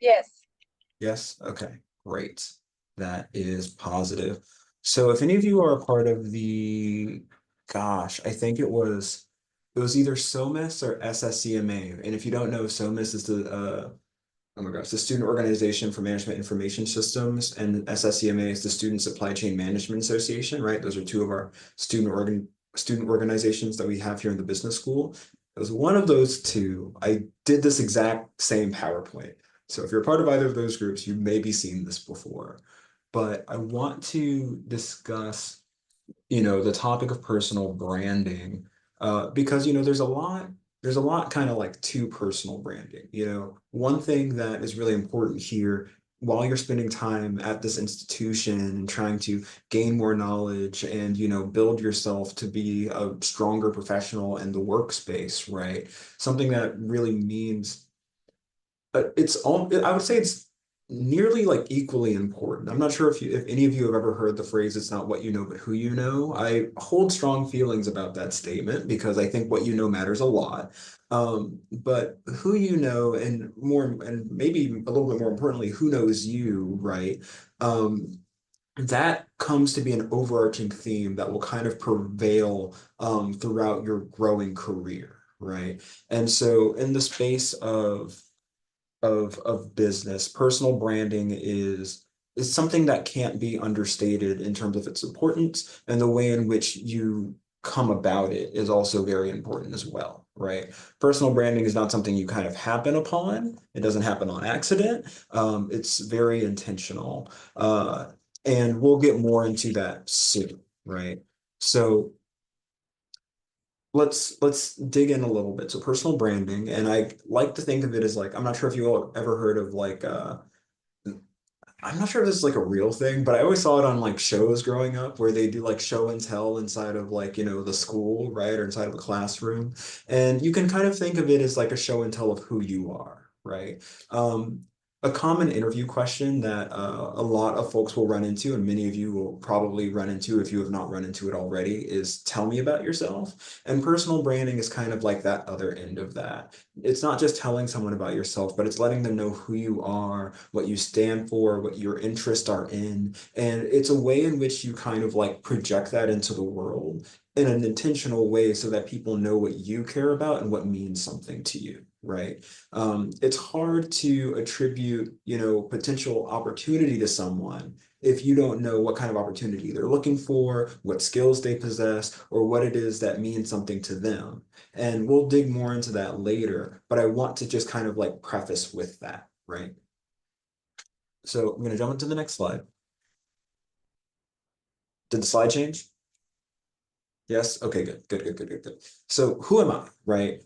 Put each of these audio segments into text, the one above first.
Yes. Yes? Okay, great. That is positive. So if any of you are a part of the, gosh, I think it was either SOMIS or SSCMA. And if you don't know, SOMIS is the oh my gosh, the Student Organization for Management Information Systems, and SSCMA is the Student Supply Chain Management Association, right? Those are two of our student organizations that we have here in the business school. It was one of those two. I did this exact same PowerPoint. So if you're a part of either of those groups, you may be seen this before. But I want to discuss, the topic of personal branding, because, there's a lot kind of like to personal branding. One thing that is really important here while you're spending time at this institution and trying to gain more knowledge and, build yourself to be a stronger professional in the workspace, right? Something that really means it's all, I would say it's nearly like equally important. I'm not sure if any of you have ever heard the phrase, it's not what you know, but who you know. I hold strong feelings about that statement because I think what you know matters a lot. But who you know, and maybe a little bit more importantly, who knows you, right? That comes to be an overarching theme that will kind of prevail throughout your growing career, right? And so in the space of business, personal branding is something that can't be understated in terms of its importance, and the way in which you come about it is also very important as well, right? Personal branding is not something you kind of happen upon. It doesn't happen on accident. It's very intentional. And we'll get more into that soon, right? So let's dig in a little bit. So personal branding, and I like to think of it as like, I'm not sure if you all ever heard of like I'm not sure if this is like a real thing, but I always saw it on like shows growing up where they do like show and tell inside of like, the school, right? Or inside of a classroom. And you can kind of think of it as like a show and tell of who you are, right? Um, a common interview question that a lot of folks will run into, and many of you will probably run into if you have not run into it already, is tell me about yourself. And personal branding is kind of like that other end of that. It's not just telling someone about yourself, but it's letting them know who you are, what you stand for, what your interests are in. And it's a way in which you kind of like project that into the world in an intentional way so that people know what you care about and what means something to you, right? It's hard to attribute, potential opportunity to someone if you don't know what kind of opportunity they're looking for, what skills they possess, or what it is that means something to them. And we'll dig more into that later, but I want to just kind of like preface with that, right? So I'm going to jump into the next slide. Did the slide change? Yes? Okay, good, good, good, good, good, good. So who am I, right?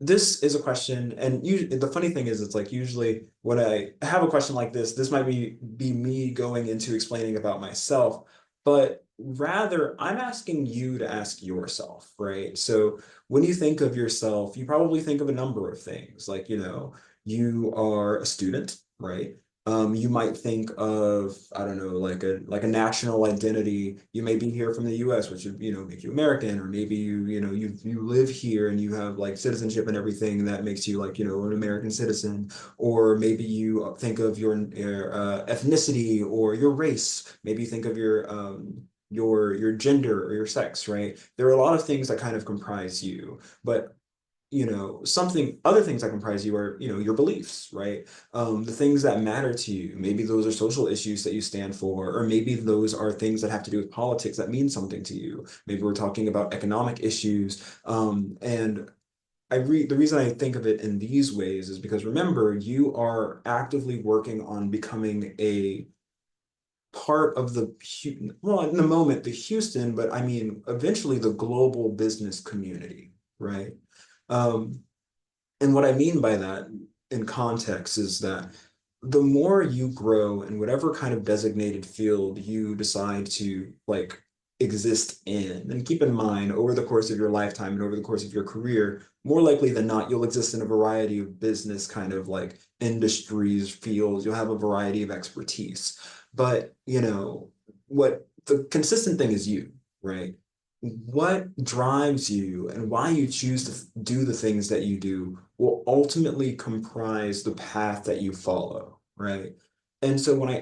This is a question, and the funny thing is, it's like usually when I have a question like this might be me going into explaining about myself, but rather I'm asking you to ask yourself, right? So when you think of yourself, you probably think of a number of things, like, you are a student, right? You might think of, I don't know, like a national identity. You may be here from the US, which would, make you American, or maybe you live here and you have like citizenship and everything that makes you like, an American citizen. Or maybe you think of your ethnicity or your race. Maybe you think of your gender or your sex, right? There are a lot of things that kind of comprise you, but something other things that comprise you are, your beliefs, right? The things that matter to you. Maybe those are social issues that you stand for, or maybe those are things that have to do with politics that mean something to you. Maybe we're talking about economic issues. And the reason I think of it in these ways is because, remember, you are actively working on becoming a part of well, in the moment, the Houston, but I mean, eventually the global business community, right? Um, and what I mean by that in context is that the more you grow in whatever kind of designated field you decide to like exist in, and keep in mind, over the course of your lifetime and over the course of your career, more likely than not, you'll exist in a variety of business kind of like industries, fields, you'll have a variety of expertise. But, what the consistent thing is you, right? what drives you and why you choose to do the things that you do will ultimately comprise the path that you follow, right? And so when I,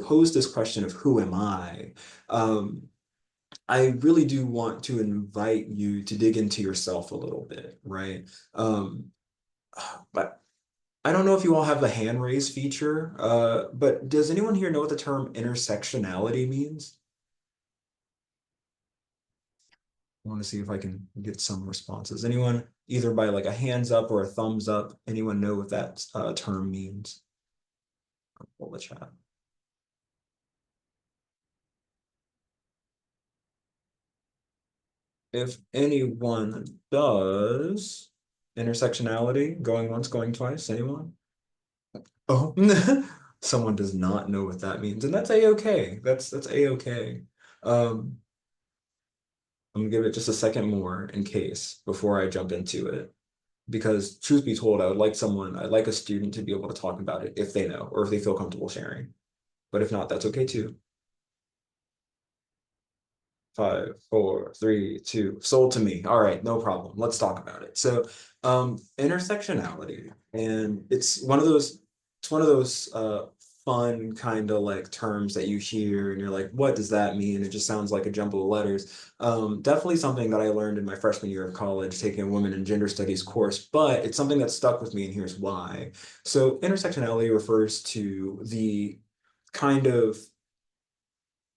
pose this question of who am um, I really do want to invite you to dig into yourself a little bit, right? Um, but I don't know if you all have the hand raise feature, but does anyone here know what the term intersectionality means? I want to see if I can get some responses. Anyone, either by like a hands up or a thumbs up, anyone know what that term means? Pull the chat. If anyone does, intersectionality, going once, going twice, anyone? Oh, someone does not know what that means, and that's a-okay. That's a-okay. Um, I'm gonna give it just a second more in case before I jump into it. Because truth be told, I'd like a student to be able to talk about it if they know or if they feel comfortable sharing. But if not, that's okay too. 5, 4, 3, 2, sold to me. All right, no problem. Let's talk about it. So, intersectionality, and it's one of those fun kind of like terms that you hear, and you're like, what does that mean? It just sounds like a jumble of letters. Definitely something that I learned in my freshman year of college, taking a women and gender studies course, but it's something that stuck with me, and here's why. So, intersectionality refers to the kind of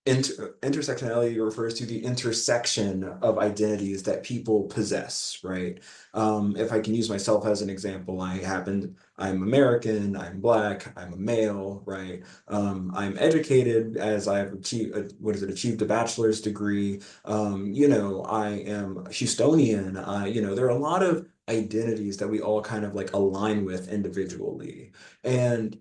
intersectionality refers to the intersection of identities that people possess, right? If I can use myself as an example, I'm American, I'm Black, I'm a male, right? I'm educated as I've achieved, achieved a bachelor's degree. I am Houstonian. There are a lot of identities that we all kind of like align with individually. And,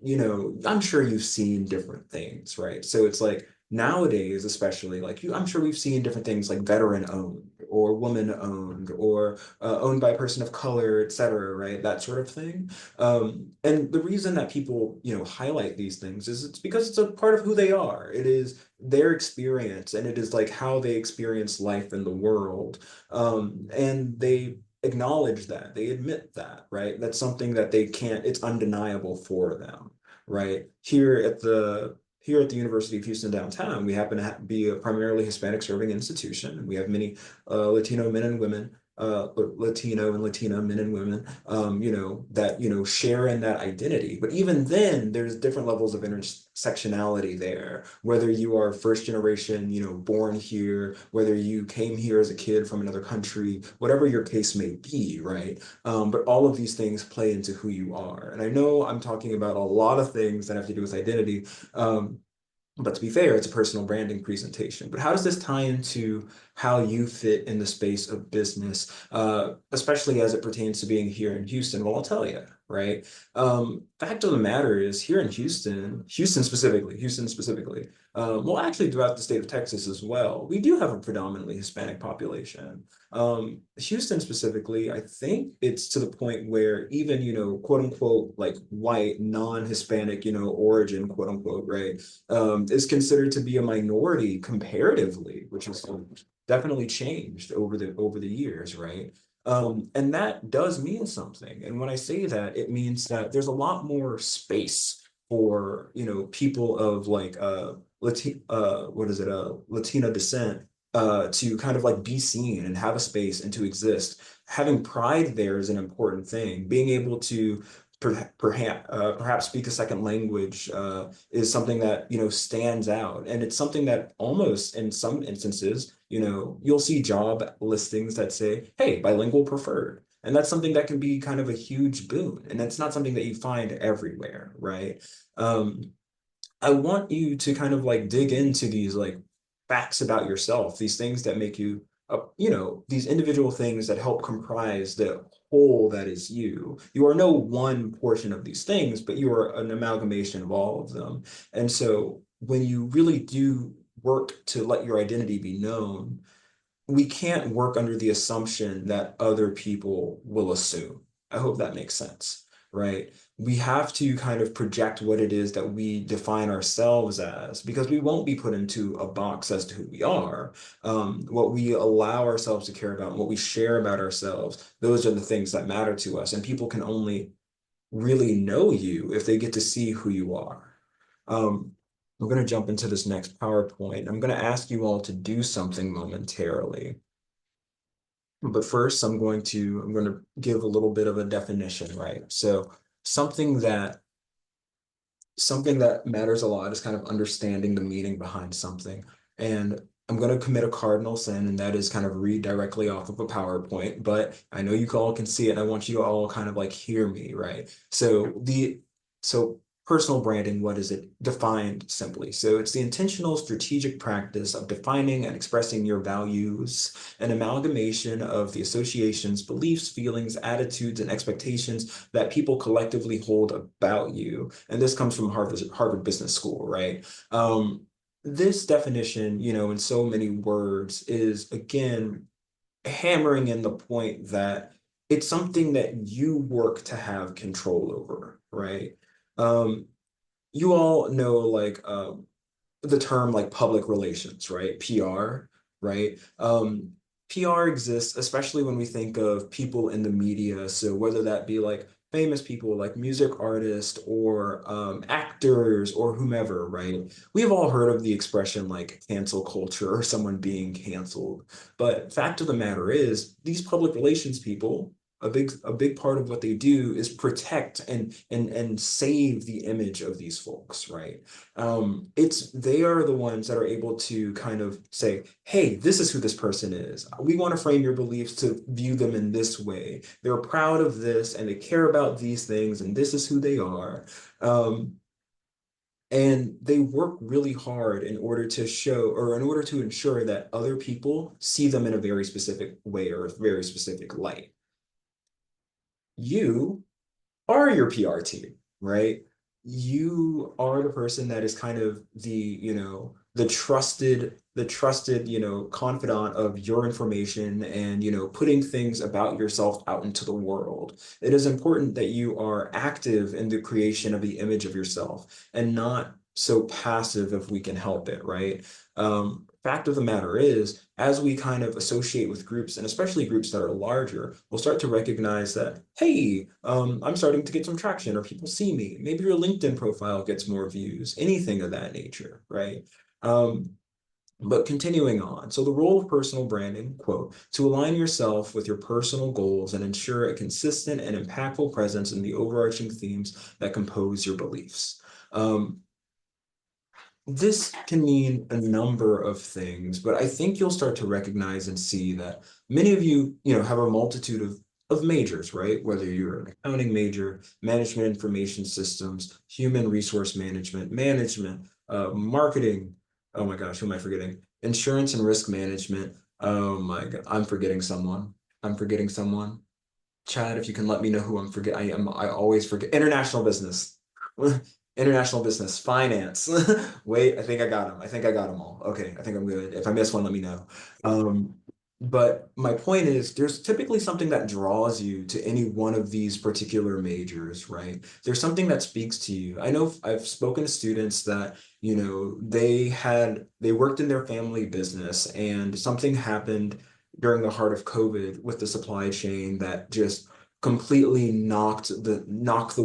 I'm sure you've seen different things, right? So it's like, nowadays, especially, like I'm sure we've seen different things like veteran owned or woman owned or owned by a person of color, et cetera, right? That sort of thing. And the reason that people, highlight these things is it's because it's a part of who they are. It is their experience and it is like how they experience life in the world. And they acknowledge that, they admit that, right? That's something that they can't, it's undeniable for them, right? Here at the University of Houston downtown, we happen to be a primarily Hispanic serving institution. We have many Latino men and women, Latino and Latina men and women, that, share in that identity. But even then, there's different levels of intersectionality there, whether you are first generation, born here, whether you came here as a kid from another country, whatever your case may be, right? But all of these things play into who you are. And I know I'm talking about a lot of things that have to do with identity, um, but to be fair, it's a personal branding presentation. But how does this tie into how you fit in the space of business, especially as it pertains to being here in Houston? Well, I'll tell you, right? Fact of the matter is, here in Houston specifically, well, actually throughout the state of Texas as well, we do have a predominantly Hispanic population. Houston specifically, I think it's to the point where even, quote unquote, like white, non-Hispanic, origin, quote unquote, right? Is considered to be a minority comparatively, which has definitely changed over the years, right? And that does mean something. And when I say that, it means that there's a lot more space for, people of like Latino descent to kind of like be seen and have a space and to exist. Having pride there is an important thing. Being able to perhaps speak a second language is something that stands out, and it's something that almost in some instances you'll see job listings that say, "Hey, bilingual preferred." And that's something that can be kind of a huge boon, and that's not something that you find everywhere, right? Um, I want you to kind of like dig into these like facts about yourself, these things that make you, these individual things that help comprise the whole that is you. You are no one portion of these things, but you are an amalgamation of all of them. And so when you really do work to let your identity be known, we can't work under the assumption that other people will assume. I hope that makes sense, right? we have to kind of project what it is that we define ourselves as, because we won't be put into a box as to who we are. What we allow ourselves to care about and what we share about ourselves, those are the things that matter to us. And people can only really know you if they get to see who you are. Um, I'm going to jump into this next PowerPoint. I'm going to ask you all to do something momentarily. But first, I'm going to give a little bit of a definition, right? So something that something that matters a lot is kind of understanding the meaning behind something. And I'm going to commit a cardinal sin, and that is kind of read directly off of a PowerPoint, but I know you all can see it, and I want you all kind of like hear me, right? So personal branding, what is it? Defined simply. So it's the intentional strategic practice of defining and expressing your values, an amalgamation of the associations, beliefs, feelings, attitudes, and expectations that people collectively hold about you. And this comes from Harvard Business School, right? This definition, in so many words, is again hammering in the point that it's something that you work to have control over, right? Um, you all know like the term like public relations, right? PR, right? PR exists, especially when we think of people in the media. So whether that be like famous people like music artists or actors or whomever, right? We've all heard of the expression like cancel culture or someone being canceled. But fact of the matter is, these public relations people, a big part of what they do is protect and save the image of these folks, right? They are the ones that are able to kind of say, hey, this is who this person is. We want to frame your beliefs to view them in this way. They're proud of this and they care about these things, and this is who they are. Um, and they work really hard in order to show or in order to ensure that other people see them in a very specific way or a very specific light. You are your PR team, right? You are the person that is kind of the trusted, confidant of your information and, putting things about yourself out into the world. It is important that you are active in the creation of the image of yourself and not so passive if we can help it, right? Fact of the matter is, as we kind of associate with groups, and especially groups that are larger, we'll start to recognize that, hey, I'm starting to get some traction, or people see me. Maybe your LinkedIn profile gets more views, anything of that nature, right? Um, but continuing on, so the role of personal branding, quote, to align yourself with your personal goals and ensure a consistent and impactful presence in the overarching themes that compose your beliefs. Um, this can mean a number of things, but I think you'll start to recognize and see that many of you, have a multitude of majors, right? Whether you're an accounting major, management information systems, human resource management, marketing. Oh my gosh, who am I forgetting? Insurance and risk management. Oh my God, I'm forgetting someone. I'm forgetting someone. Chad, if you can let me know who I'm forget. I always forget. International business. International business, finance. Wait, I think I got them. I think I got them all. Okay, I think I'm good. If I miss one, let me know. Um, but my point is, there's typically something that draws you to any one of these particular majors, right? There's something that speaks to you. I know I've spoken to students that, they worked in their family business and something happened during the heart of COVID with the supply chain that just completely knocked the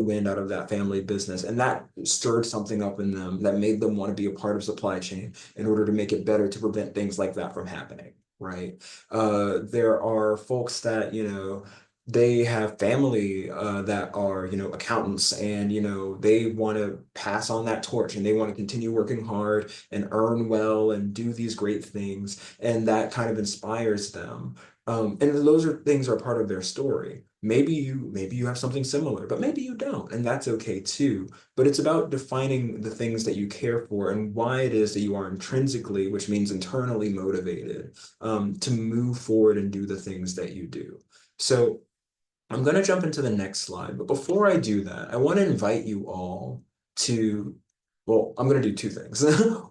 wind out of that family business. And that stirred something up in them that made them want to be a part of supply chain in order to make it better to prevent things like that from happening. Right. There are folks that, they have family that are, accountants and, they want to pass on that torch and they want to continue working hard and earn well and do these great things. And that kind of inspires them. And those are things are part of their story. Maybe you have something similar, but maybe you don't, and that's okay too. But it's about defining the things that you care for and why it is that you are intrinsically, which means internally motivated, to move forward and do the things that you do. So I'm going to jump into the next slide, but before I do that, I want to invite you all to, well, I'm going to do two things.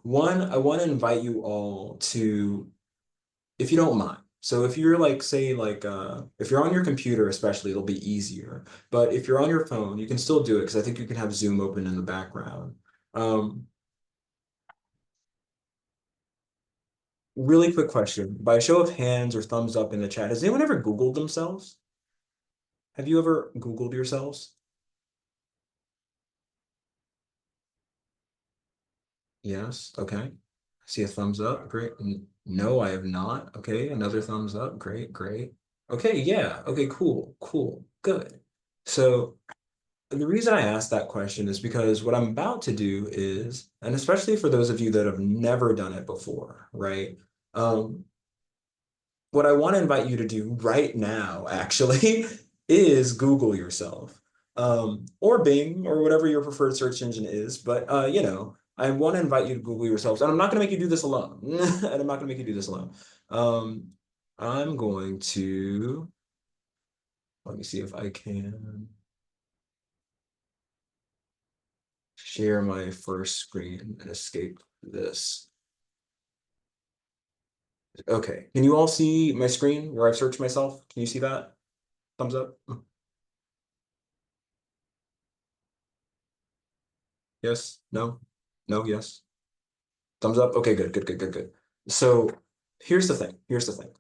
One, I want to invite you all to, if you don't mind, So if you're like, say, like, if you're on your computer, especially, it'll be easier. But if you're on your phone, you can still do it because I think you can have Zoom open in the background. Um, Really quick question. By a show of hands or thumbs up in the chat, has anyone ever Googled themselves? Have you ever Googled yourselves? Yes. Okay. I see a thumbs up. Great. No, I have not. Okay. Another thumbs up. Great. Great. Okay. Yeah. Okay. Cool. Cool. Good. So the reason I asked that question is because what I'm about to do is, and especially for those of you that have never done it before, right? Um, what I want to invite you to do right now, actually, is Google yourself, or Bing, or whatever your preferred search engine is. But I want to invite you to Google yourselves, and I'm not going to make you do this alone. And I'm not going to make you do this alone. Um, I'm going to let me see if I can share my first screen and escape this. Okay, can you all see my screen where I've searched myself? Can you see that? Thumbs up. Yes? No? No? Yes? Thumbs up? Okay, good, good, good, good, good. So here's the thing. Here's the thing.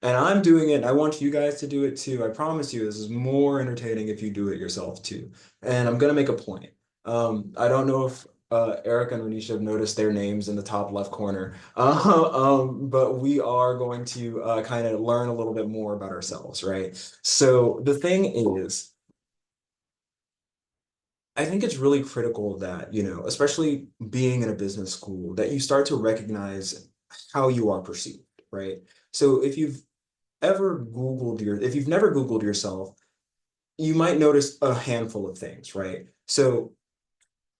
And I'm doing it, and I want you guys to do it too. I promise you, this is more entertaining if you do it yourself too. And I'm gonna make a point. I don't know if Eric and Renisha have noticed their names in the top left corner, but we are going to kind of learn a little bit more about ourselves, right? So the thing is, I think it's really critical that, especially being in a business school, that you start to recognize how you are perceived, right? So if you've never Googled yourself, you might notice a handful of things, right? So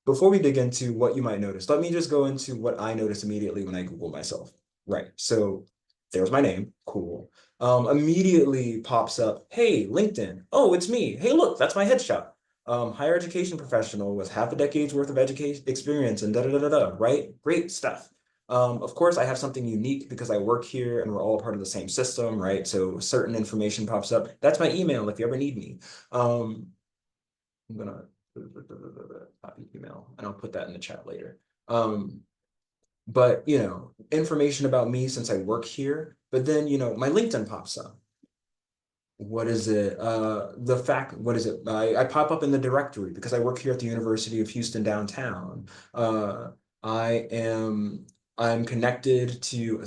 before we dig into what you might notice, let me just go into what I noticed immediately when I Google myself. Right. So there's my name. Cool. Immediately pops up, hey, LinkedIn. Oh, it's me. Hey, look, that's my headshot. Higher education professional with half a decade's worth of education experience and da da da da da. Right? Great stuff. Of course, I have something unique because I work here and we're all part of the same system, right? So certain information pops up. That's my email if you ever need me. I'm gonna copy email and I'll put that in the chat later. But information about me since I work here, but then my LinkedIn pops up. What is it? What is it? I pop up in the directory because I work here at the University of Houston downtown. I am I'm connected to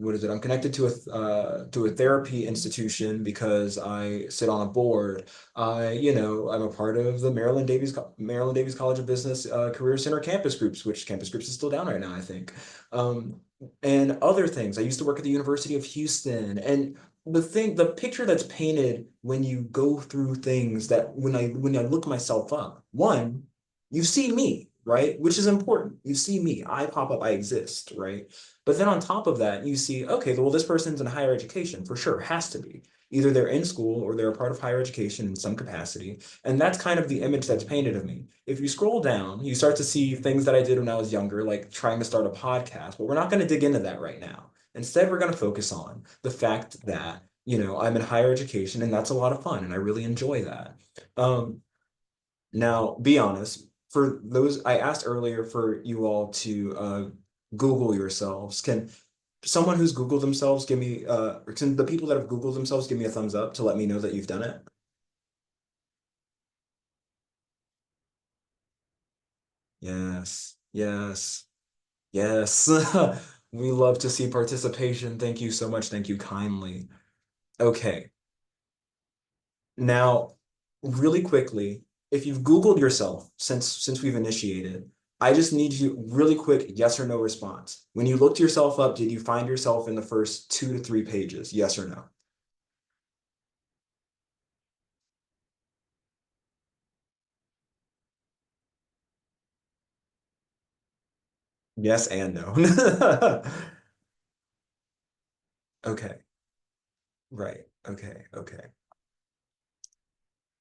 what is it? I'm connected to a therapy institution because I sit on a board. I'm a part of the Maryland Davies College of Business Career Center campus groups, which campus groups is still down right now, I think. And other things. I used to work at the University of Houston, and the picture that's painted when you go through things that when I look myself up, one, you see me, right? Which is important. You see me. I pop up, I exist, right? But then on top of that, you see, okay, well, this person's in higher education for sure, has to be. Either they're in school or they're a part of higher education in some capacity. And that's kind of the image that's painted of me. If you scroll down, you start to see things that I did when I was younger, like trying to start a podcast, but we're not going to dig into that right now. Instead, we're going to focus on the fact that, I'm in higher education and that's a lot of fun and I really enjoy that. Now, be honest, for those I asked earlier for you all to Google yourselves. Can someone who's Googled themselves give me, or can the people that have Googled themselves give me a thumbs up to let me know that you've done it? Yes, yes, yes. We love to see participation. Thank you so much. Thank you kindly. Okay. Now, really quickly, if you've Googled yourself since we've initiated, I just need you really quick yes or no response. When you looked yourself up, did you find yourself in the first 2 to 3 pages? Yes or no? Yes and no. Okay, right. Okay, okay.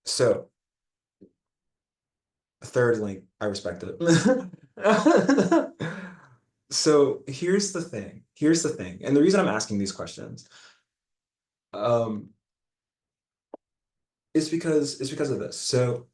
So, third link, I respect it. So here's the thing. Here's the thing. And the reason I'm asking these questions. Um, it's because of this. So,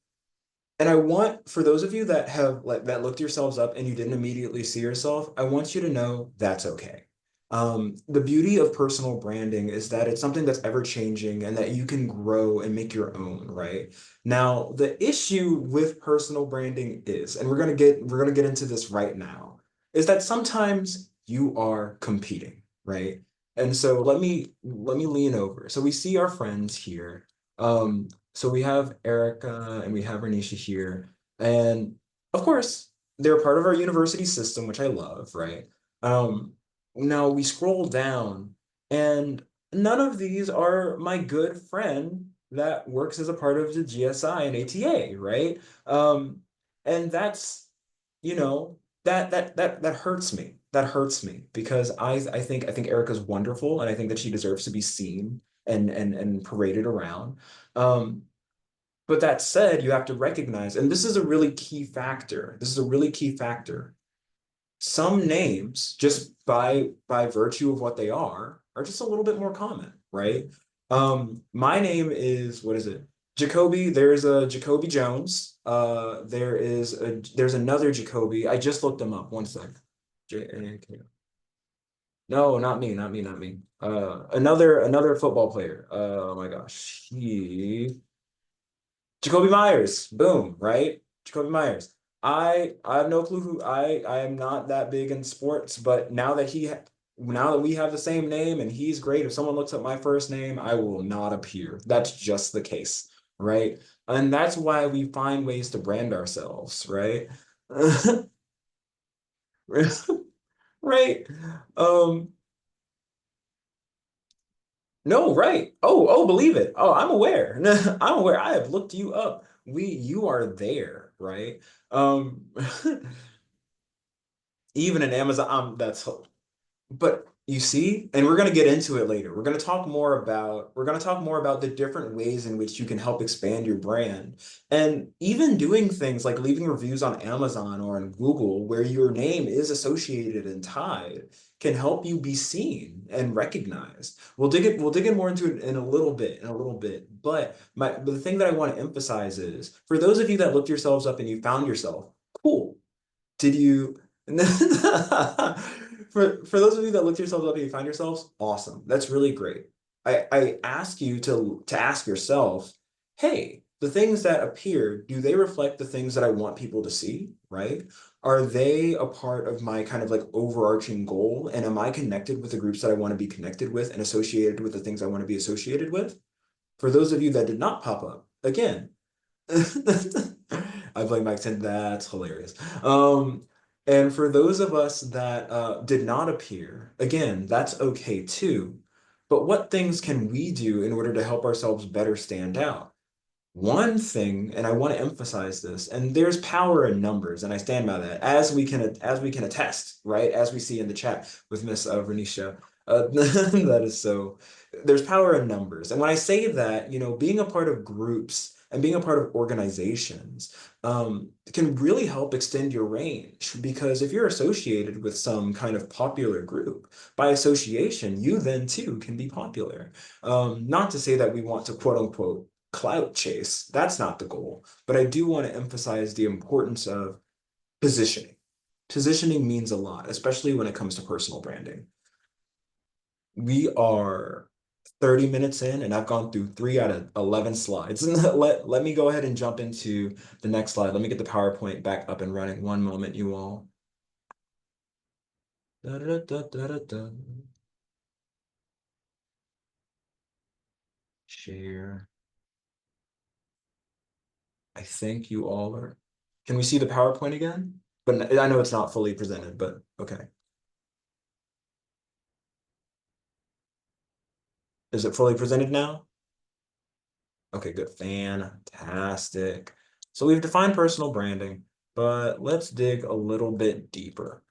and I want for those of you that have like that looked yourselves up and you didn't immediately see yourself, I want you to know that's okay. The beauty of personal branding is that it's something that's ever changing and that you can grow and make your own, right? Now, the issue with personal branding is, and we're gonna get into this right now, is that sometimes you are competing, right? And so let me lean over. So we see our friends here. So we have Erica and we have Renisha here. And of course, they're part of our university system, which I love, right? Um, Now we scroll down, and none of these are my good friend that works as a part of the GSI and ATA, right? And that's, you know, that hurts me. That hurts me because I think Erica's wonderful, and I think that she deserves to be seen and paraded around. Um, but that said, you have to recognize, and this is a really key factor. This is a really key factor. Some names, just by virtue of what they are just a little bit more common, right? My name is what is it? Jacoby. There's a Jacoby Jones. There's another Jacoby. I just looked him up. One sec. J-A-K. No, not me, not me, not me. Another football player. Oh my gosh. Jacoby Myers, boom, right? Jacoby Myers. I have no clue who I am not that big in sports, but now that we have the same name and he's great, if someone looks up my first name, I will not appear. That's just the case, right? And that's why we find ways to brand ourselves, right? Right? Um, no, right. Believe it. Oh, I'm aware. I'm aware. I have looked you up. You are there, right? Um, even in Amazon, that's but you see, and we're going to get into it later. We're going to talk more about the different ways in which you can help expand your brand. And even doing things like leaving reviews on Amazon or on Google where your name is associated and tied can help you be seen and recognized. We'll dig in more into it in a little bit. But the thing that I want to emphasize is for those of you that looked yourselves up and you found yourself, cool. Did you for those of you that looked yourselves up and you find yourselves, awesome. That's really great. I ask you to ask yourself, hey, the things that appear, do they reflect the things that I want people to see, right? Are they a part of my kind of like overarching goal? And am I connected with the groups that I want to be connected with and associated with the things I want to be associated with? For those of you that did not pop up, again, I blame Mike 10. That's hilarious. And for those of us that did not appear, again, that's okay too. But what things can we do in order to help ourselves better stand out? One thing, and I want to emphasize this, and there's power in numbers, and I stand by that, as we can attest, right? As we see in the chat with Miss Renisha, that is so. There's power in numbers, and when I say that, you know, being a part of groups and being a part of organizations can really help extend your range because if you're associated with some kind of popular group, by association, you then too can be popular. Not to say that we want to quote unquote clout chase. That's not the goal. But I do want to emphasize the importance of positioning. Positioning means a lot, especially when it comes to personal branding. We are 30 minutes in, and I've gone through 3 out of 11 slides. Let me go ahead and jump into the next slide. Let me get the PowerPoint back up and running. One moment, you all. Da, da, da, da, da, da. Share. I think you all are. Can we see the PowerPoint again? But I know it's not fully presented, but okay. Is it fully presented now? Okay, good. Fantastic. So we've defined personal branding, but let's dig a little bit deeper.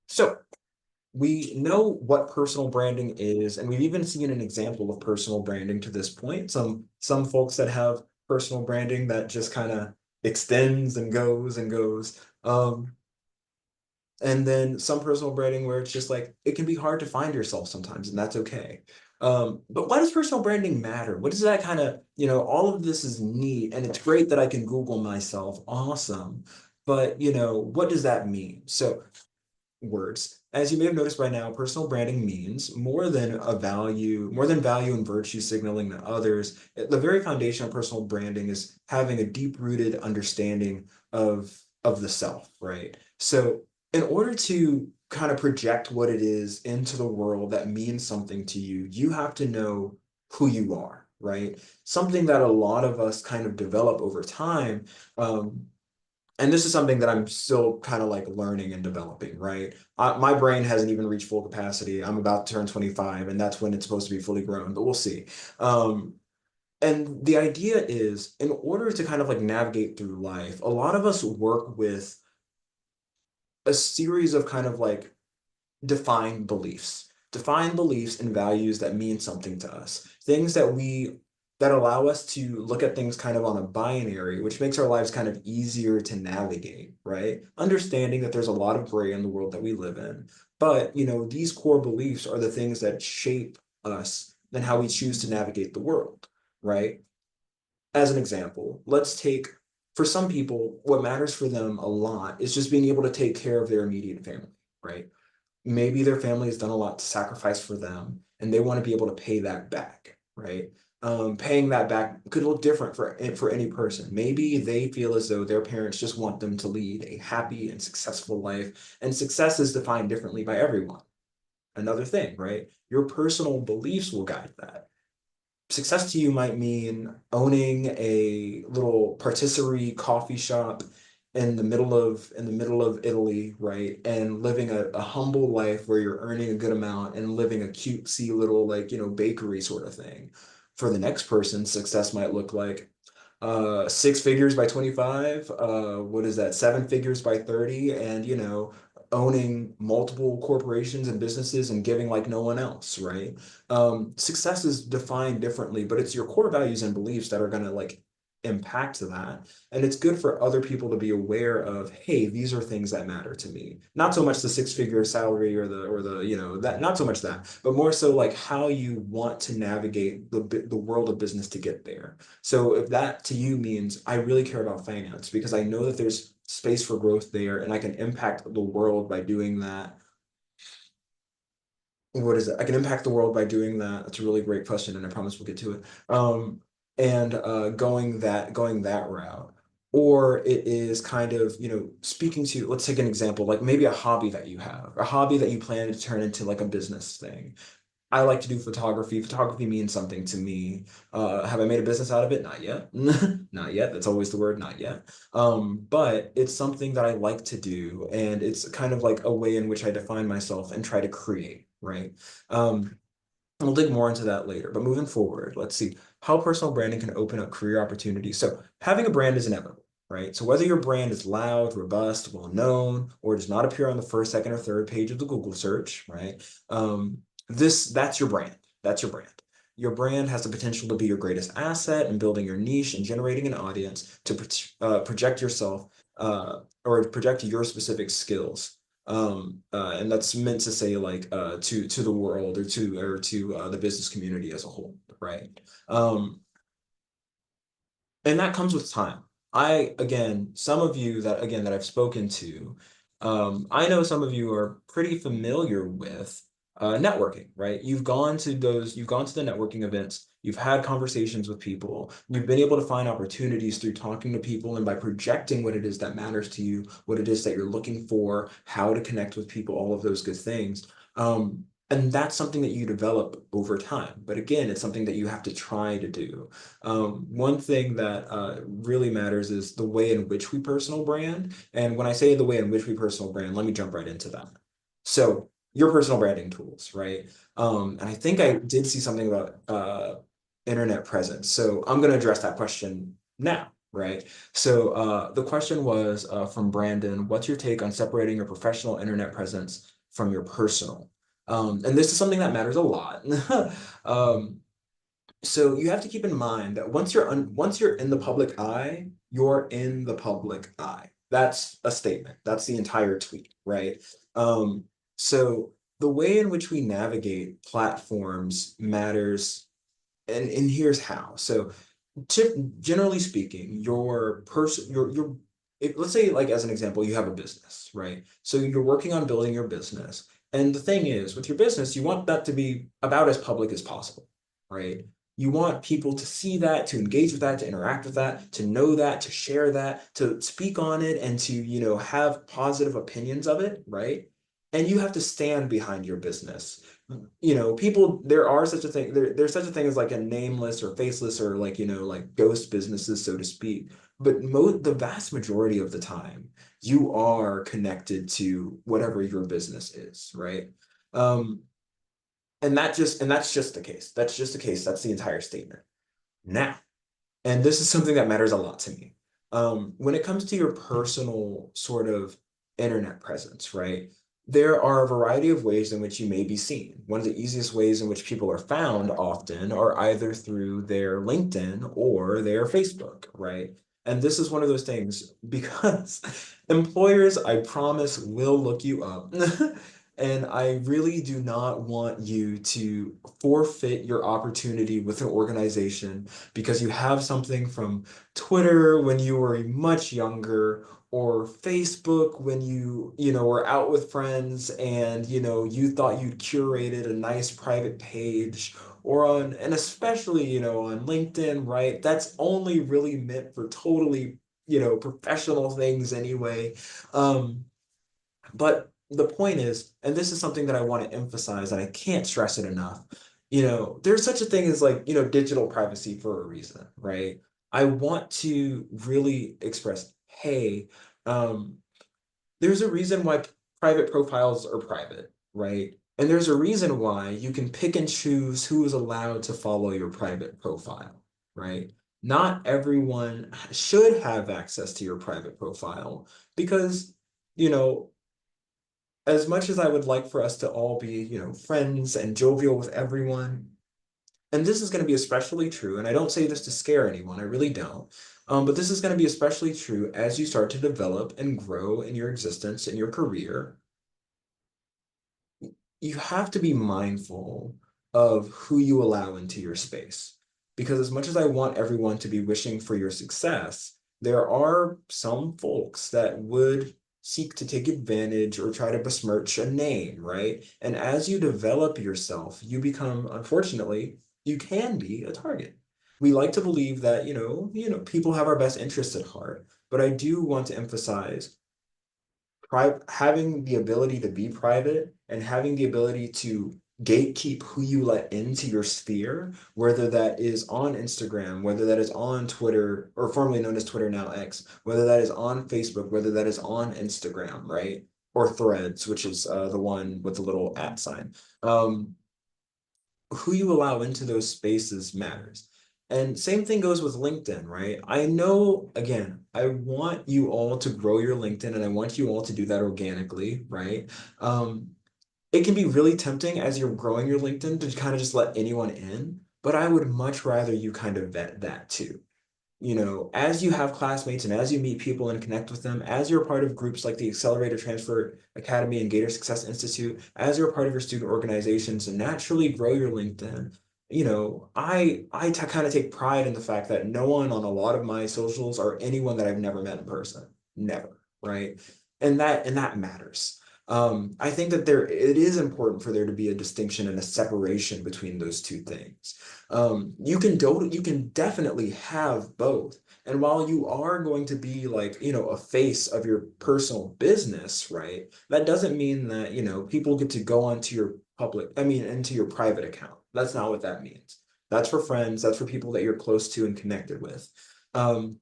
So we know what personal branding is, and we've even seen an example of personal branding to this point. Some folks that have personal branding that just kind of extends and goes and goes. And then some personal branding where it's just like it can be hard to find yourself sometimes, and that's okay. But why does personal branding matter? What does that kind of, all of this is neat and it's great that I can Google myself. Awesome. But, what does that mean? So, words. As you may have noticed by now, personal branding means more than value and virtue signaling to others. The very foundation of personal branding is having a deep-rooted understanding of the self, right? So in order to kind of project what it is into the world that means something to you, you have to know who you are, right? Something that a lot of us kind of develop over time. And this is something that I'm still kind of like learning and developing, right? My brain hasn't even reached full capacity. I'm about to turn 25, and that's when it's supposed to be fully grown, but we'll see. Um, and the idea is, in order to kind of like navigate through life, a lot of us work with a series of kind of like defined beliefs and values that mean something to us, things that allow us to look at things kind of on a binary, which makes our lives kind of easier to navigate, right? Understanding that there's a lot of gray in the world that we live in, but these core beliefs are the things that shape us and how we choose to navigate the world, right? As an example, let's take, for some people, what matters for them a lot is just being able to take care of their immediate family, right? Maybe their family has done a lot to sacrifice for them and they want to be able to pay that back, right? Paying that back could look different for any person. Maybe they feel as though their parents just want them to lead a happy and successful life, and success is defined differently by everyone. Another thing, right? Your personal beliefs will guide that. Success to you might mean owning a little patisserie coffee shop in the middle of Italy, right? And living a humble life where you're earning a good amount and living a cutesy little like, bakery sort of thing. For the next person, success might look like 6 figures by 25, what is that, 7 figures by 30, and owning multiple corporations and businesses and giving like no one else, right? Success is defined differently, but it's your core values and beliefs that are going to like impact that. And it's good for other people to be aware of, hey, these are things that matter to me. Not so much the 6 figure salary or the that, not so much that, but more so like how you want to navigate the world of business to get there. So if that to you means I really care about finance because I know that there's space for growth there and I can impact the world by doing that. What is it? I can impact the world by doing that. That's a really great question, and I promise we'll get to it. And going that route. Or it is kind of, speaking to, let's take an example, like maybe a hobby that you have, a hobby that you plan to turn into like a business thing. I like to do photography. Photography means something to me. Have I made a business out of it? Not yet. Not yet. That's always the word, not yet. But it's something that I like to do, and it's kind of like a way in which I define myself and try to create, right? Um, We'll dig more into that later, but moving forward, let's see how personal branding can open up career opportunities. So having a brand is inevitable, right? So whether your brand is loud, robust, well known, or does not appear on the first, second, or third page of the Google search, right? That's your brand. That's your brand. Your brand has the potential to be your greatest asset in building your niche and generating an audience to project yourself or project your specific skills. And that's meant to say like to the world or to the business community as a whole, right? Um, and that comes with time. Some of you that I've spoken to, I know some of you are pretty familiar with networking, right? You've gone to the networking events, you've had conversations with people, you've been able to find opportunities through talking to people and by projecting what it is that matters to you, what it is that you're looking for, how to connect with people, all of those good things. And that's something that you develop over time. But again, it's something that you have to try to do. One thing that really matters is the way in which we personal brand. And when I say the way in which we personal brand, let me jump right into that. So your personal branding tools, right? And I think I did see something about internet presence. So I'm going to address that question now, right? So the question was from Brandon, what's your take on separating your professional internet presence from your personal? And this is something that matters a lot. um, so you have to keep in mind that once you're in the public eye, you're in the public eye, That's a statement. That's the entire tweet, right? Um, so the way in which we navigate platforms matters, and here's how. So generally speaking, let's say, like, as an example, you have a business, right? So you're working on building your business. And the thing is, with your business, you want that to be about as public as possible, right? You want people to see that, to engage with that, to interact with that, to know that, to share that, to speak on it, and to, have positive opinions of it, right? And you have to stand behind your business. People, there's such a thing as like a nameless or faceless or, like, like ghost businesses, so to speak. But the vast majority of the time, you are connected to whatever your business is, right? Um, and that's just the case. That's just the case. That's the entire statement. Now, and this is something that matters a lot to me. When it comes to your personal sort of internet presence, right? There are a variety of ways in which you may be seen. One of the easiest ways in which people are found often are either through their LinkedIn or their Facebook, right? And this is one of those things because employers, I promise, will look you up. And I really do not want you to forfeit your opportunity with an organization because you have something from Twitter when you were much younger, or Facebook when were out with friends and you thought you'd curated a nice private page, or and especially on LinkedIn, right? That's only really meant for totally professional things anyway. But the point is, and this is something that I want to emphasize, and I can't stress it enough, there's such a thing as, like, digital privacy for a reason, right? I want to really express, hey, um, there's a reason why private profiles are private, right? And there's a reason why you can pick and choose who is allowed to follow your private profile, right? Not everyone should have access to your private profile because, you know, as much as I would like for us to all be, friends and jovial with everyone, and this is going to be especially true, and I don't say this to scare anyone, I really don't. But this is going to be especially true as you start to develop and grow in your existence, in your career. You have to be mindful of who you allow into your space. Because as much as I want everyone to be wishing for your success, there are some folks that would seek to take advantage or try to besmirch a name, right? And as you develop yourself, you become, unfortunately, you can be a target. We like to believe that, people have our best interests at heart, but I do want to emphasize having the ability to be private and having the ability to gatekeep who you let into your sphere, whether that is on Instagram, whether that is on Twitter, or formerly known as Twitter, now X, whether that is on Facebook, whether that is on Instagram, right? Or Threads, which is the one with the little at sign. Um, who you allow into those spaces matters. And same thing goes with LinkedIn, right? I know, again, I want you all to grow your LinkedIn and I want you all to do that organically, right? Um, it can be really tempting as you're growing your LinkedIn to kind of just let anyone in, but I would much rather you kind of vet that too. As you have classmates and as you meet people and connect with them, as you're a part of groups like the Accelerator Transfer Academy and Gator Success Institute, as you're a part of your student organizations and naturally grow your LinkedIn, I kind of take pride in the fact that no one on a lot of my socials are anyone that I've never met in person. Never, right? And that matters. I think that it is important for there to be a distinction and a separation between those two things. You can definitely have both. And while you are going to be, like, a face of your personal business, right? That doesn't mean that, people get to go onto your into your private account. That's not what that means. That's for friends, that's for people that you're close to and connected with. Um,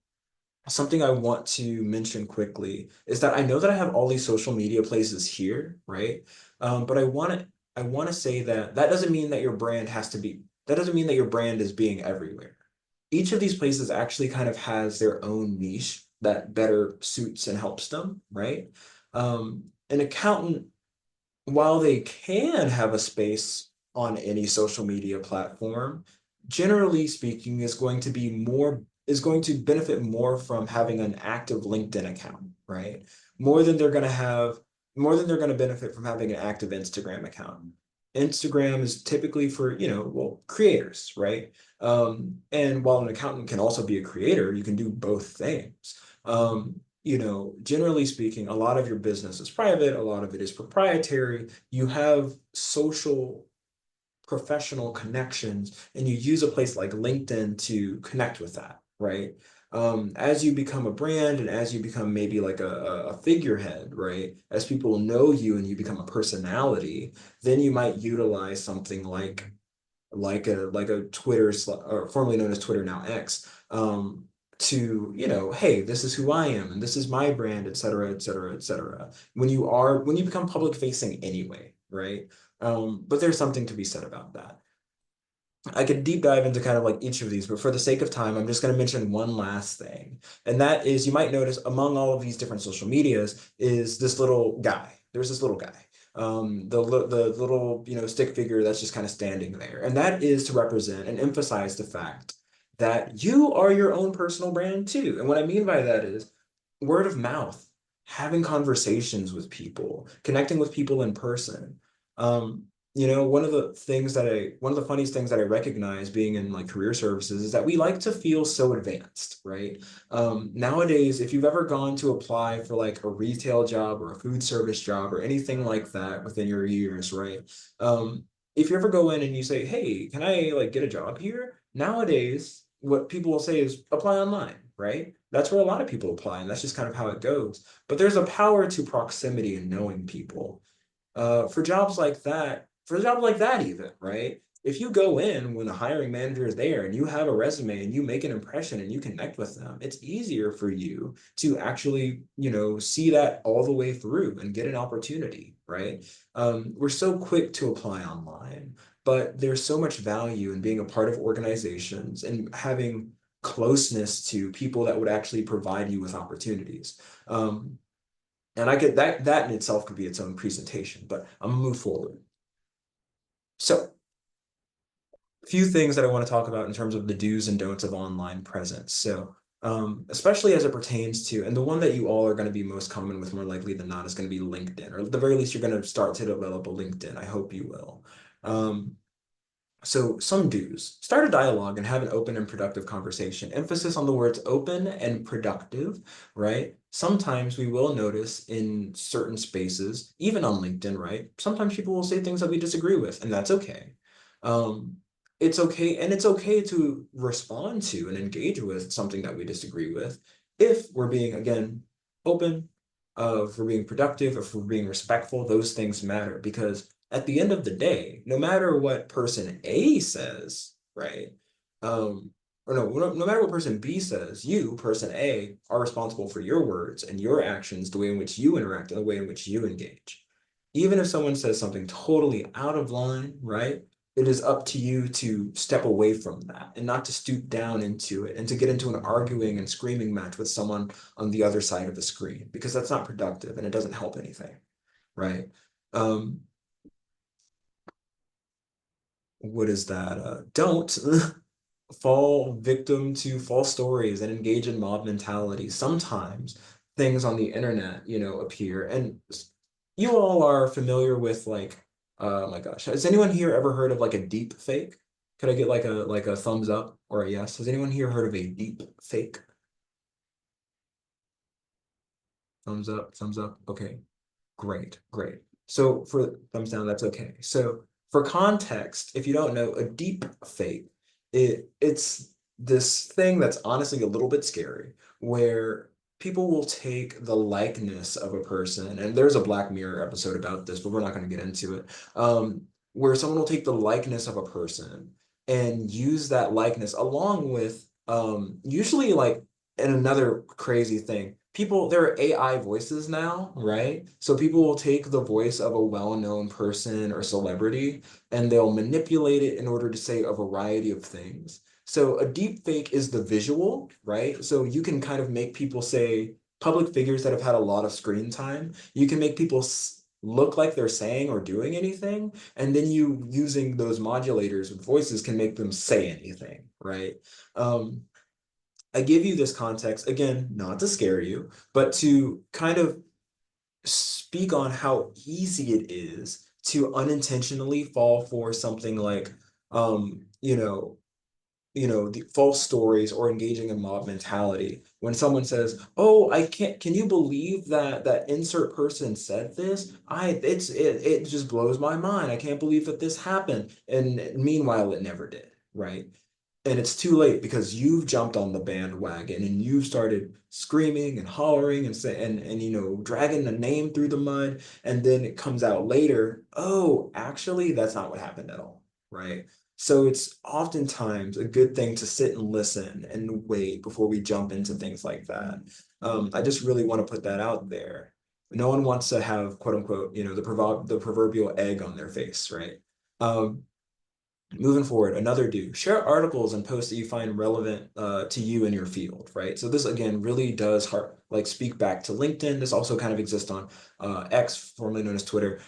Something I want to mention quickly is that I know that I have all these social media places here, right? But I want to say that doesn't mean that that doesn't mean that your brand is being everywhere. Each of these places actually kind of has their own niche that better suits and helps them, right? An accountant, while they can have a space on any social media platform, generally speaking, is going to benefit more from having an active LinkedIn account. right? More than they're going to have, more than they're going to benefit from having an active Instagram account. Instagram is typically for, well, creators, right? And while an accountant can also be a creator, you can do both things. Generally speaking, a lot of your business is private, a lot of it is proprietary. You have social professional connections, and you use a place like LinkedIn to connect with that, right? As you become a brand and as you become maybe like a figurehead, right? As people know you and you become a personality, then you might utilize something like a Twitter, or formerly known as Twitter, now X, to, hey, this is who I am and this is my brand, et cetera, et cetera, et cetera. When you become public facing anyway, right? But there's something to be said about that. I could deep dive into kind of like each of these, but for the sake of time, I'm just going to mention one last thing. And that is, you might notice among all of these different social medias is this little guy. There's this little guy. The little, stick figure that's just kind of standing there. And that is to represent and emphasize the fact that you are your own personal brand too. And what I mean by that is word of mouth, having conversations with people, connecting with people in person. One of the funniest things that I recognize being in like career services is that we like to feel so advanced, right? Nowadays, if you've ever gone to apply for like a retail job or a food service job or anything like that within your years, right? If you ever go in and you say, "Hey, can I like get a job here?" Nowadays, what people will say is apply online, right? That's where a lot of people apply, and that's just kind of how it goes. But there's a power to proximity and knowing people. For jobs like that even, right? If you go in when the hiring manager is there and you have a resume and you make an impression and you connect with them, it's easier for you to actually, see that all the way through and get an opportunity, right? We're so quick to apply online, but there's so much value in being a part of organizations and having closeness to people that would actually provide you with opportunities. And I get that in itself could be its own presentation, but I'm gonna move forward. So, a few things that I want to talk about in terms of the do's and don'ts of online presence. So, especially as it pertains to, and the one that you all are going to be most common with more likely than not is going to be LinkedIn, or at the very least, you're going to start to develop a LinkedIn. I hope you will. So some do's. Start a dialogue and have an open and productive conversation. Emphasis on the words open and productive, right? Sometimes we will notice in certain spaces, even on LinkedIn, right? Sometimes people will say things that we disagree with, and that's okay. Um, it's okay, and it's okay to respond to and engage with something that we disagree with if we're being, again, open, if we're being productive, if we're being respectful, those things matter because at the end of the day, no matter what person A says, right? Or no matter what person B says, you, person A, are responsible for your words and your actions, the way in which you interact and the way in which you engage. Even if someone says something totally out of line, right? It is up to you to step away from that and not to stoop down into it and to get into an arguing and screaming match with someone on the other side of the screen because that's not productive and it doesn't help anything, right? Um, what is that? Don't fall victim to false stories and engage in mob mentality. Sometimes things on the internet, appear, and you all are familiar with like, oh my gosh, has anyone here ever heard of like a deep fake? Could I get like a thumbs up or a yes? Has anyone here heard of a deep fake? Thumbs up, thumbs up. Okay. Great, great. So for thumbs down, that's okay. So for context, if you don't know, a deep fake, it's this thing that's honestly a little bit scary, where people will take the likeness of a person, and there's a Black Mirror episode about this, but we're not going to get into it. Where someone will take the likeness of a person and use that likeness along with usually like and another crazy thing, there are AI voices now, right? So people will take the voice of a well-known person or celebrity and they'll manipulate it in order to say a variety of things. So a deep fake is the visual, right? So you can kind of make people say public figures that have had a lot of screen time, you can make people look like they're saying or doing anything, and then you using those modulators with voices can make them say anything, right? Um, I give you this context, again, not to scare you, but to kind of speak on how easy it is to unintentionally fall for something like, um, you know, the false stories or engaging in mob mentality. When someone says, "Oh, I can't, can you believe that insert person said this? It just blows my mind. I can't believe that this happened." And meanwhile, it never did, right? And it's too late because you've jumped on the bandwagon and you've started screaming and hollering and say and dragging the name through the mud, and then it comes out later, oh, actually that's not what happened at all, right? So it's oftentimes a good thing to sit and listen and wait before we jump into things like that. I just really want to put that out there. No one wants to have, quote unquote, the proverbial egg on their face, right? um, Moving forward, another do share articles and posts that you find relevant to you in your field, right? So this again really does speak back to LinkedIn. This also kind of exists on X, formerly known as Twitter.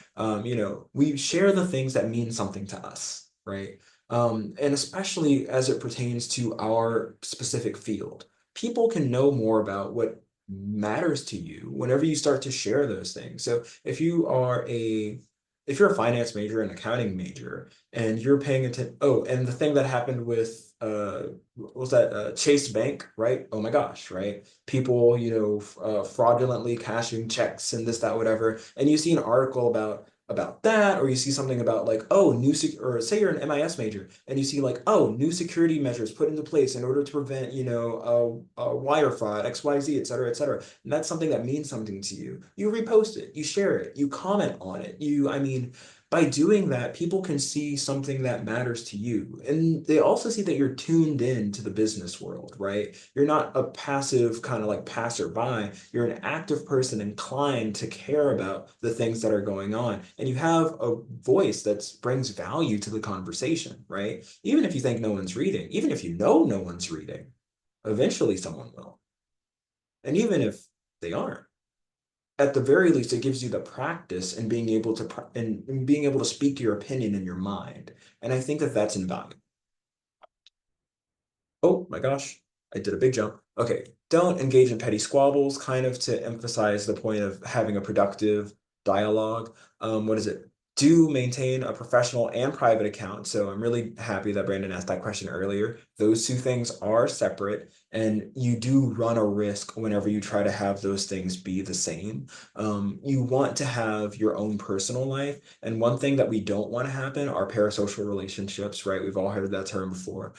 We share the things that mean something to us, right? And especially as it pertains to our specific field, people can know more about what matters to you whenever you start to share those things. So if you're a finance major, an accounting major, and you're paying attention. Oh, and the thing that happened with what was that, Chase Bank, right? Oh my gosh, right? People, fraudulently cashing checks and this, that, whatever. And you see an article about that, or you see something about like, oh, or say you're an MIS major and you see like, oh, new security measures put into place in order to prevent, wire fraud, XYZ, et cetera, et cetera. And that's something that means something to you. You repost it, you share it, you comment on it. I mean, by doing that, people can see something that matters to you. And they also see that you're tuned in to the business world, right? You're not a passive kind of like passerby. You're an active person inclined to care about the things that are going on. And you have a voice that brings value to the conversation, right? Even if you think no one's reading, even if you know no one's reading, eventually someone will. And even if they aren't, at the very least, it gives you the practice in being able to and being able to speak your opinion in your mind. And I think that that's invaluable. Oh my gosh, I did a big jump. Okay, don't engage in petty squabbles, kind of to emphasize the point of having a productive dialogue. What is it? Do maintain a professional and private account. So I'm really happy that Brandon asked that question earlier. Those two things are separate, and you do run a risk whenever you try to have those things be the same. You want to have your own personal life, and one thing that we don't want to happen are parasocial relationships, right? We've all heard that term before.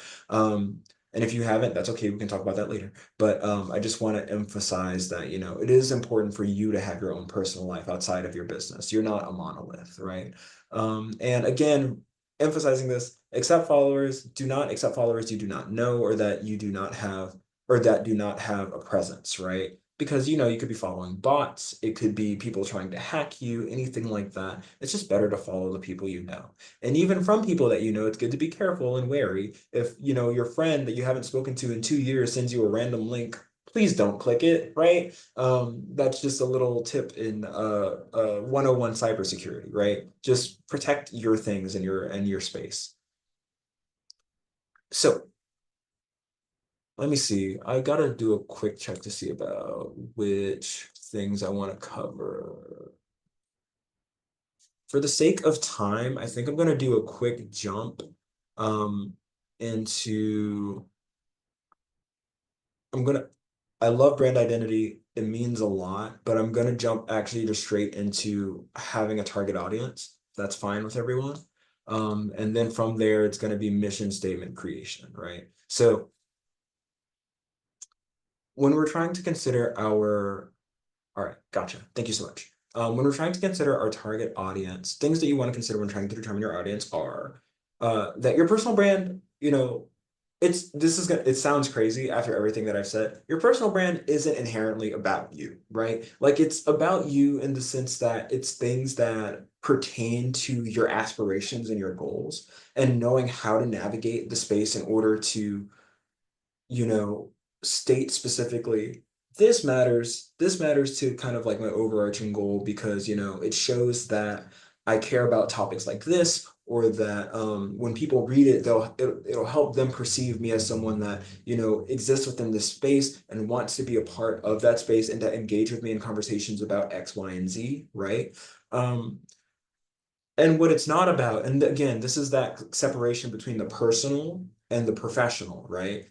And if you haven't, that's okay. We can talk about that later. But I just want to emphasize that, it is important for you to have your own personal life outside of your business. You're not a monolith, right? And again, emphasizing this, accept followers, do not accept followers you do not know or that you do not have, or that do not have a presence, right? Because, you could be following bots, it could be people trying to hack you, anything like that. It's just better to follow the people you know. And even from people that you know, it's good to be careful and wary. If your friend that you haven't spoken to in 2 years sends you a random link, please don't click it, right? That's just a little tip in 101 cybersecurity, right? Just protect your things and your space. So let me see. I gotta do a quick check to see about which things I want to cover. For the sake of time, I think I'm gonna do a quick jump um, into I'm gonna I love brand identity. It means a lot, but I'm gonna jump actually just straight into having a target audience. That's fine with everyone. And then from there, it's gonna be mission statement creation, right? So when we're trying to consider all right, gotcha. Thank you so much. When we're trying to consider our target audience, things that you want to consider when trying to determine your audience are that your personal brand, it sounds crazy after everything that I've said. Your personal brand isn't inherently about you, right? Like it's about you in the sense that it's things that pertain to your aspirations and your goals, and knowing how to navigate the space in order to you know, state specifically, this matters to kind of like my overarching goal because, it shows that I care about topics like this, or that when people read it, it'll help them perceive me as someone that, exists within this space and wants to be a part of that space and to engage with me in conversations about X, Y, and Z, right? Um, and what it's not about, and again, this is that separation between the personal and the professional, right?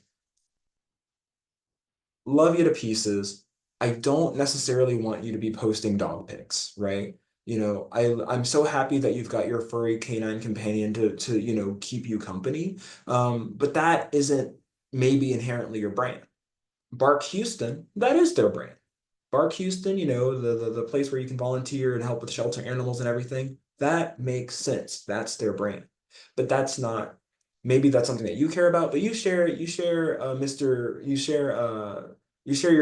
Love you to pieces. I don't necessarily want you to be posting dog pics, right? I'm so happy that you've got your furry canine companion to keep you company. But that isn't maybe inherently your brand. Bark Houston, that is their brand. Bark Houston, the place where you can volunteer and help with shelter animals and everything, that makes sense. That's their brand. But that's not, maybe that's something that you care about, but you share your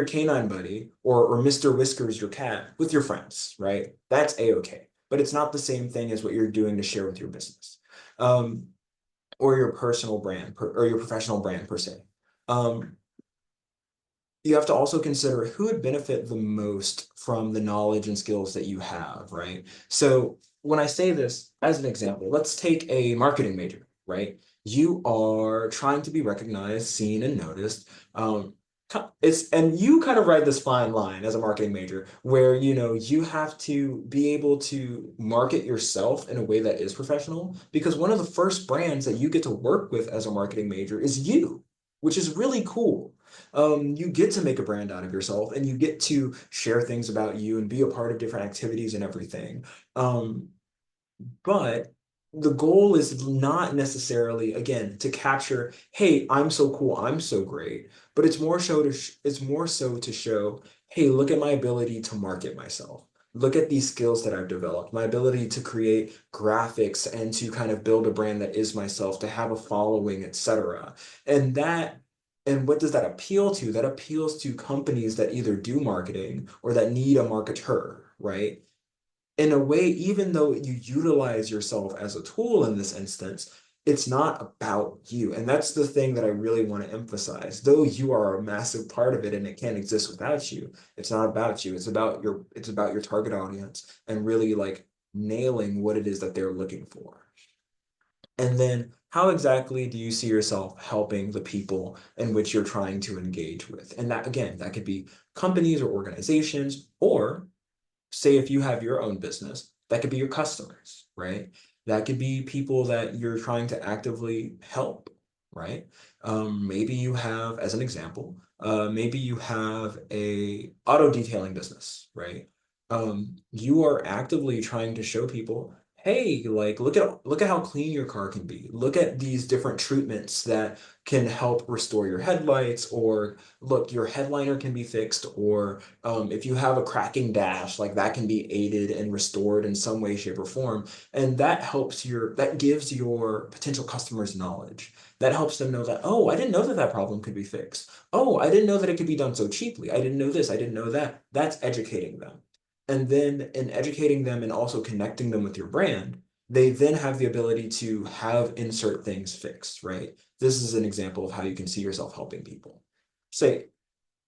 canine buddy or Mr. Whiskers, your cat, with your friends, right? That's a-okay. But it's not the same thing as what you're doing to share with your business. Um, or your personal brand or your professional brand per se. Um, you have to also consider who would benefit the most from the knowledge and skills that you have, right? So when I say this as an example, let's take a marketing major, right? You are trying to be recognized, seen, and noticed. And you kind of ride this fine line as a marketing major where you have to be able to market yourself in a way that is professional, because one of the first brands that you get to work with as a marketing major is you, which is really cool. You get to make a brand out of yourself and you get to share things about you and be a part of different activities and everything. Um, but the goal is not necessarily, again, to capture, hey, I'm so cool, I'm so great, but it's more so to show, hey, look at my ability to market myself. Look at these skills that I've developed, my ability to create graphics and to kind of build a brand that is myself, to have a following, etc. And that and what does that appeal to? That appeals to companies that either do marketing or that need a marketer, right? In a way, even though you utilize yourself as a tool in this instance, it's not about you. And that's the thing that I really want to emphasize. Though you are a massive part of it and it can't exist without you, it's not about you. It's about your target audience and really like nailing what it is that they're looking for. And then how exactly do you see yourself helping the people in which you're trying to engage with? And that, again, that could be companies or organizations, or say if you have your own business, that could be your customers, right? That could be people that you're trying to actively help, right? Maybe you have, as an example, maybe you have a auto detailing business, right? You are actively trying to show people, hey, like look at how clean your car can be. Look at these different treatments that can help restore your headlights, or look, your headliner can be fixed, or if you have a cracking dash, like that can be aided and restored in some way, shape, or form. And that gives your potential customers knowledge. That helps them know that, oh, I didn't know that problem could be fixed. Oh, I didn't know that it could be done so cheaply. I didn't know this. I didn't know that. That's educating them. And then in educating them and also connecting them with your brand, they then have the ability to have insert things fixed, right? This is an example of how you can see yourself helping people. Say,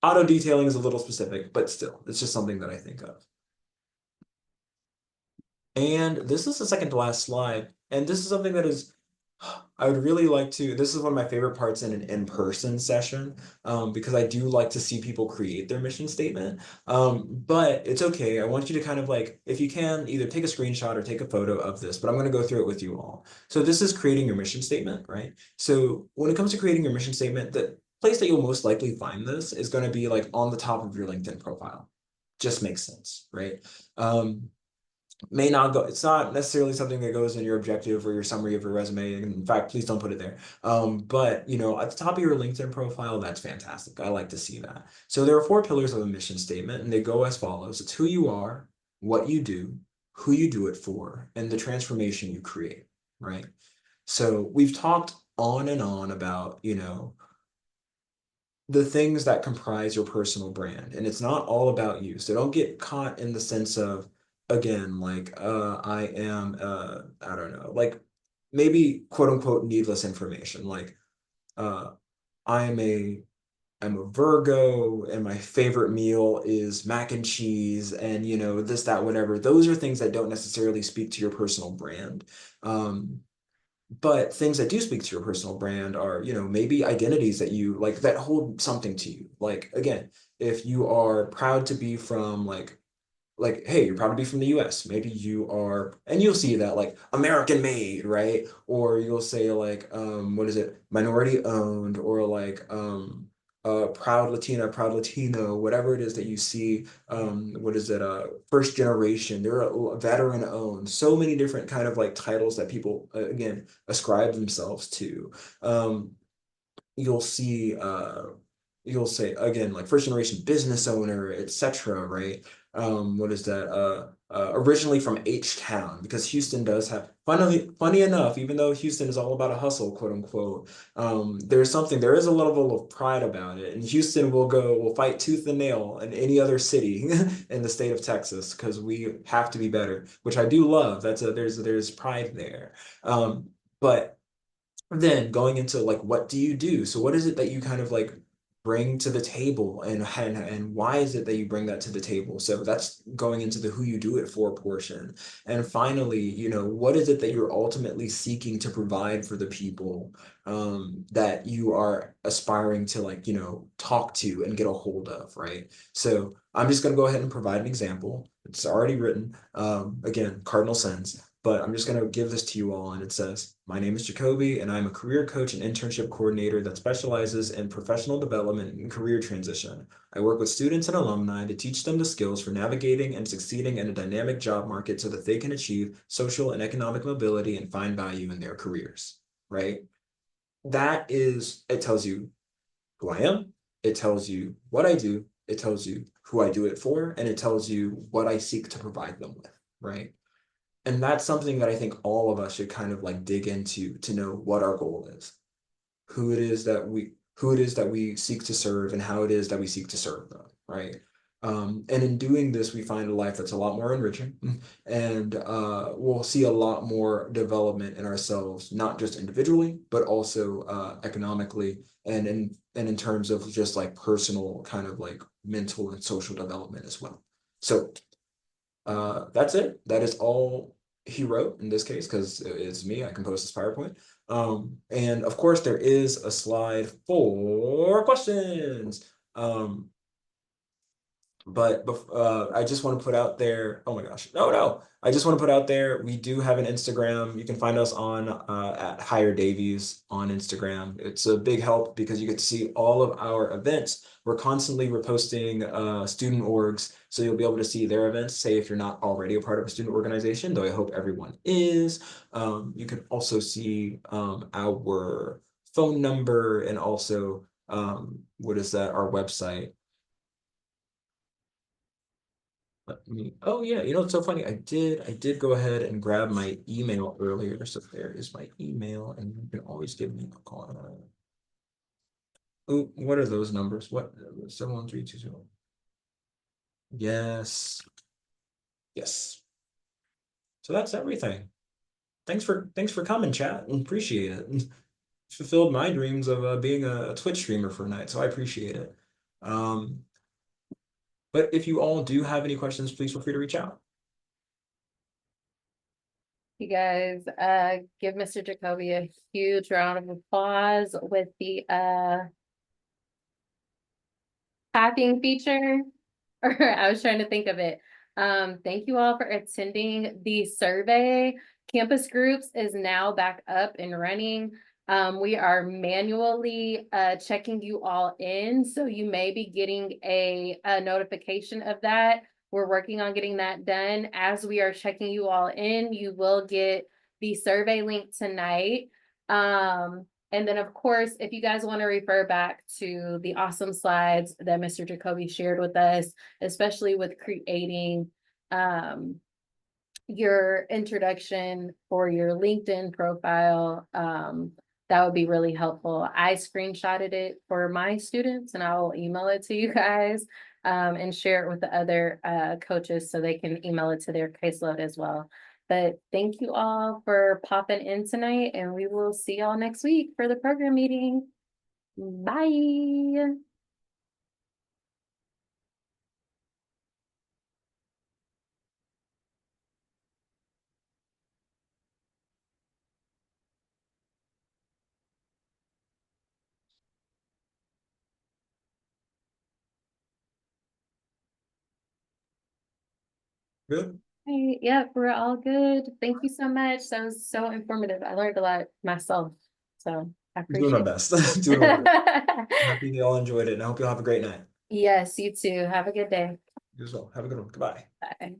auto detailing is a little specific, but still, it's just something that I think of. And this is the second to last slide. And this is something that is, I would really like to, this is one of my favorite parts in an in-person session, because I do like to see people create their mission statement. But it's okay. I want you to kind of like, if you can, either take a screenshot or take a photo of this, but I'm going to go through it with you all. So this is creating your mission statement, right? So when it comes to creating your mission statement, the place that you'll most likely find this is going to be like on the top of your LinkedIn profile. Just makes sense, right? May not go, it's not necessarily something that goes in your objective or your summary of your resume. In fact, please don't put it there. But at the top of your LinkedIn profile, that's fantastic. I like to see that. So there are 4 pillars of a mission statement, and they go as follows. It's who you are, what you do, who you do it for, and the transformation you create, right? So we've talked on and on about, the things that comprise your personal brand, and it's not all about you. So don't get caught in the sense of, again, like I am I don't know, like maybe quote unquote needless information, like uh i'm a I'm a Virgo and my favorite meal is mac and cheese, and this, that, whatever. Those are things that don't necessarily speak to your personal brand. But things that do speak to your personal brand are, maybe identities that you like that hold something to you. Like again, if you are proud to be from hey, you're proud to be from the US. Maybe you are, and you'll see that like American made, right? Or you'll say like, what is it, minority owned, or like, proud Latina, proud Latino, whatever it is that you see. What is it? First generation. They're a veteran owned. So many different kind of like titles that people again ascribe themselves to. Um, you'll see you'll say again like first generation business owner, etc., right? What is that, originally from H Town, because Houston does have, funny enough, even though Houston is all about a hustle, quote unquote, there is a level of pride about it, and Houston will fight tooth and nail in any other city in the state of Texas, because we have to be better, which I do love. There's pride there. But then going into like, what do you do? So what is it that you kind of like bring to the table, and why is it that you bring that to the table? So that's going into the who you do it for portion. And finally, what is it that you're ultimately seeking to provide for the people, that you are aspiring to, like, talk to and get a hold of, right? So I'm just going to go ahead and provide an example. It's already written. Again, cardinal sense. But I'm just going to give this to you all. And it says, my name is Jacoby, and I'm a career coach and internship coordinator that specializes in professional development and career transition. I work with students and alumni to teach them the skills for navigating and succeeding in a dynamic job market so that they can achieve social and economic mobility and find value in their careers, right? It tells you who I am, it tells you what I do, it tells you who I do it for, and it tells you what I seek to provide them with, right? And that's something that I think all of us should kind of like dig into to know what our goal is, who it is that we seek to serve, and how it is that we seek to serve them, right? And in doing this, we find a life that's a lot more enriching, and we'll see a lot more development in ourselves, not just individually, but also economically, and in terms of just like personal kind of like mental and social development as well. So that's it. That is all he wrote in this case, because it's me. I composed this PowerPoint. And of course, there is a slide for questions. But I just want to put out there, oh my gosh, no, I just want to put out there, we do have an Instagram. You can find us on at Hire Davies on Instagram. It's a big help because you get to see all of our events. We're constantly reposting student orgs, so you'll be able to see their events, say if you're not already a part of a student organization, though I hope everyone is. You can also see our phone number, and also what is that, our website. Oh yeah, it's so funny. I did go ahead and grab my email earlier. So there is my email, and you can always give me a call. Oh, what are those numbers? What, 71322? Yes. Yes. So that's everything. Thanks for coming, chat, and appreciate it. Fulfilled my dreams of being a Twitch streamer for a night, so I appreciate it. Um, but if you all do have any questions, please feel free to reach out. You guys, give Mr. Jacoby a huge round of applause with the tapping feature. Or I was trying to think of it. Thank you all for attending the survey. Campus Groups is now back up and running. We are manually checking you all in, so you may be getting a notification of that. We're working on getting that done. As we are checking you all in, you will get the survey link tonight. And then, of course, if you guys want to refer back to the awesome slides that Mr. Jacoby shared with us, especially with creating your introduction for your LinkedIn profile, that would be really helpful. I screenshotted it for my students, and I will email it to you guys and share it with the other coaches so they can email it to their caseload as well. But thank you all for popping in tonight, and we will see y'all next week for the program meeting. Bye. Good. Hey, yep, we're all good. Thank you so much. That was so informative. I learned a lot myself, so I Doing our appreciate best. Doing our best. it. Happy they all enjoyed it, and I hope you all have a great night. Yes, you too. Have a good day. You as well. Have a good one. Goodbye. Bye.